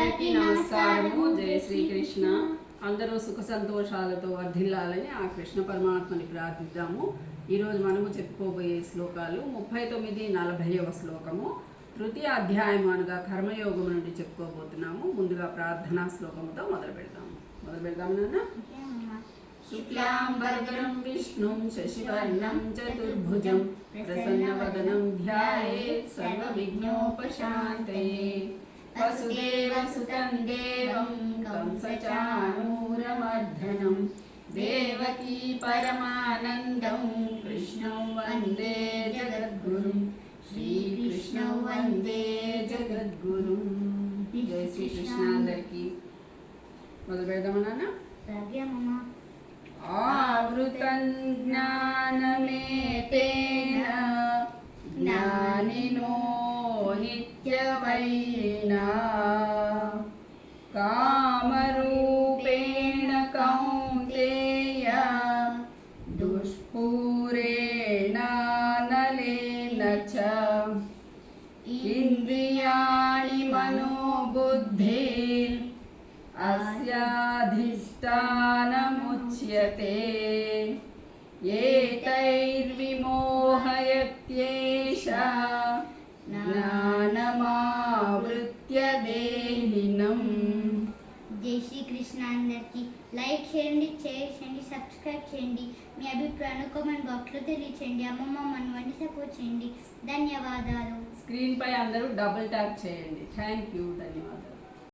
అందరికీ నమస్కారము. జై శ్రీకృష్ణ. అందరూ సుఖ సంతోషాలతో వర్ధిల్లాలని ఆ కృష్ణ పరమాత్మని ప్రార్థిద్దాము. ఈరోజు మనము చెప్పుకోబోయే శ్లోకాలు 39, 40వ శ్లోకము. తృతీయ అధ్యాయం అనగా కర్మయోగం నుండి చెప్పుకోబోతున్నాము. ముందుగా ప్రార్థనా శ్లోకముతో మొదలు పెడదాము నాన్న. శుక్లాంబరధరం విష్ణుం శశివర్ణం చతుర్భుజం ప్రసన్నవదనం ధ్యాయేత్ సర్వవిఘ్నోపశాంతయే. వసుదేవసుతం దేవం కంసచాణూరమర్దనం దేవకీ పరమానందం కృష్ణం వందే జగద్గురుం శ్రీకృష్ణం వందే జగద్గురుం. జై శ్రీకృష్ణ. అందరికీ మొదలు పెడదామా నాన్న? ఆవృతం జ్ఞానమేతేన జ్ఞానినో నిత్యవైనా కామరూపేణ కౌంతేయ దుష్పూరేణ నలేన చ ఇంద్రియాణి మనోబుద్ధిర్ అస్యాధిష్టానముచ్యతే. ఏతైర్విమోహయత్యేష జ్ఞానమావృత్య దేహినం. జై శ్రీకృష్ణ. అందరికీ లైక్ చేయండి, షేర్ చేయండి, సబ్స్క్రైబ్ చేయండి. మీ అభిప్రాయాన్ని కామెంట్ బాక్స్లో తెలియచేయండి. అమ్మమ్మ మనవాడిని సపోర్ట్ చేయండి. ధన్యవాదాలు. స్క్రీన్ పై అందరూ డబుల్ ట్యాప్ చేయండి. Thank you. ధన్యవాదాలు.